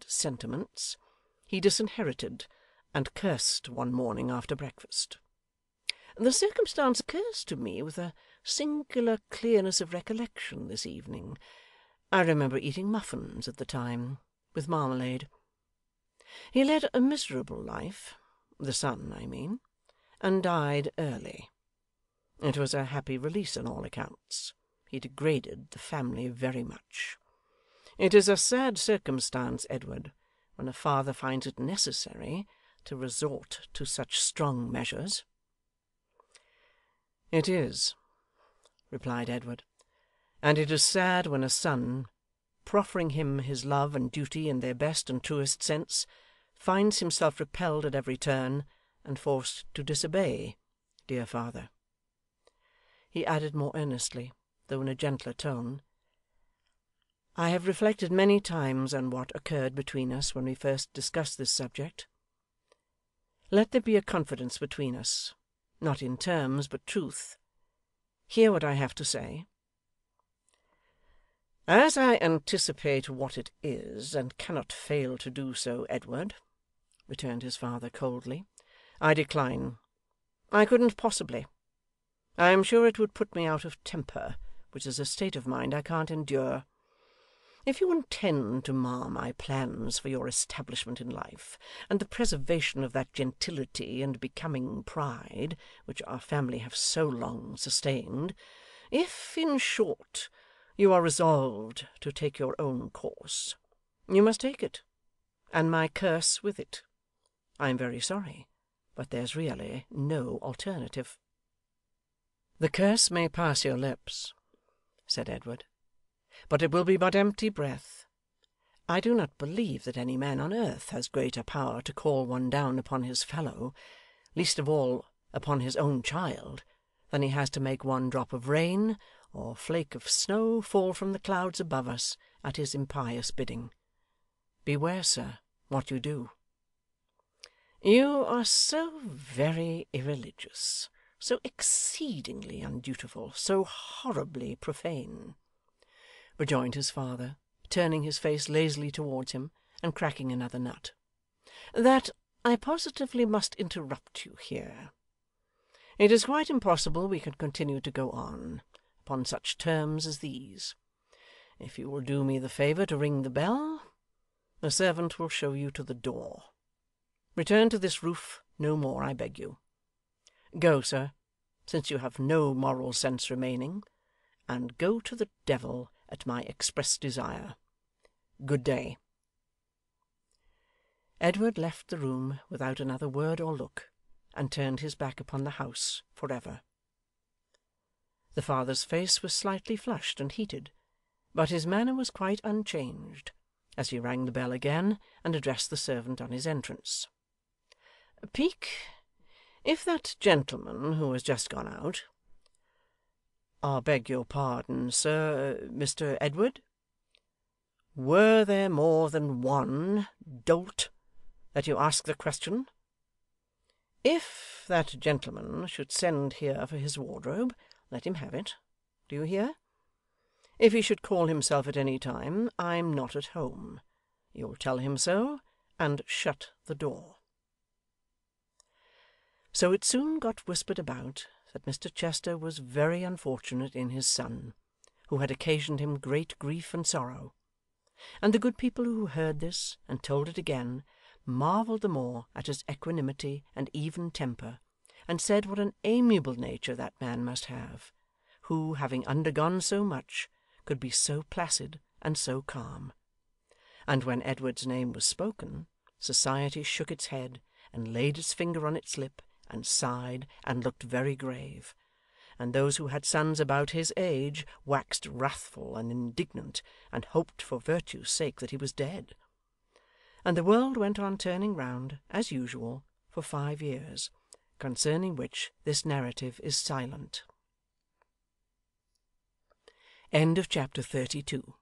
sentiments, he disinherited and cursed one morning after breakfast. The circumstance occurs to me with a singular clearness of recollection this evening. I remember eating muffins at the time, with marmalade. He led a miserable life, the son, I mean, and died early. It was a happy release on all accounts. He degraded the family very much. It is a sad circumstance, Edward, when a father finds it necessary to resort to such strong measures. 'It is,' replied Edward, 'and it is sad when a son, proffering him his love and duty in their best and truest sense, finds himself repelled at every turn, and forced to disobey, dear father.' He added more earnestly, though in a gentler tone, 'I have reflected many times on what occurred between us when we first discussed this subject. Let there be a confidence between us, not in terms, but truth. Hear what I have to say.' 'As I anticipate what it is, and cannot fail to do so, Edward,' returned his father coldly, 'I decline. I couldn't possibly. I am sure it would put me out of temper, which is a state of mind I can't endure. If you intend to mar my plans for your establishment in life, and the preservation of that gentility and becoming pride which our family have so long sustained, if, in short, you are resolved to take your own course, you must take it, and my curse with it. I am very sorry, but there's really no alternative.' 'The curse may pass your lips,' said Edward, 'but it will be but empty breath. I do not believe that any man on earth has greater power to call one down upon his fellow, least of all upon his own child, than he has to make one drop of rain or flake of snow fall from the clouds above us at his impious bidding. Beware, sir, what you do.' 'You are so very irreligious, so exceedingly undutiful, so horribly profane,' rejoined his father, turning his face lazily towards him, and cracking another nut, 'that I positively must interrupt you here. It is quite impossible we can continue to go on, upon such terms as these. If you will do me the favour to ring the bell, the servant will show you to the door. Return to this roof no more, I beg you. Go, sir, since you have no moral sense remaining, and go to the devil at my express desire. Good day.' Edward left the room without another word or look, and turned his back upon the house for ever. The father's face was slightly flushed and heated, but his manner was quite unchanged, as he rang the bell again, and addressed the servant on his entrance. 'Peak, if that gentleman who has just gone out ' 'I beg your pardon, sir, Mr Edward?' 'Were there more than one, dolt, that you ask the question? If that gentleman should send here for his wardrobe, let him have it. Do you hear? If he should call himself at any time, I'm not at home. You'll tell him so, and shut the door.' So it soon got whispered about that Mr Chester was very unfortunate in his son, who had occasioned him great grief and sorrow; and the good people who heard this, and told it again, marvelled the more at his equanimity and even temper, and said what an amiable nature that man must have, who, having undergone so much, could be so placid and so calm. And when Edward's name was spoken, society shook its head, and laid its finger on its lip, and sighed, and looked very grave; and those who had sons about his age waxed wrathful and indignant, and hoped for virtue's sake that he was dead. And the world went on turning round, as usual, for 5 years, concerning which this narrative is silent. Chapter 32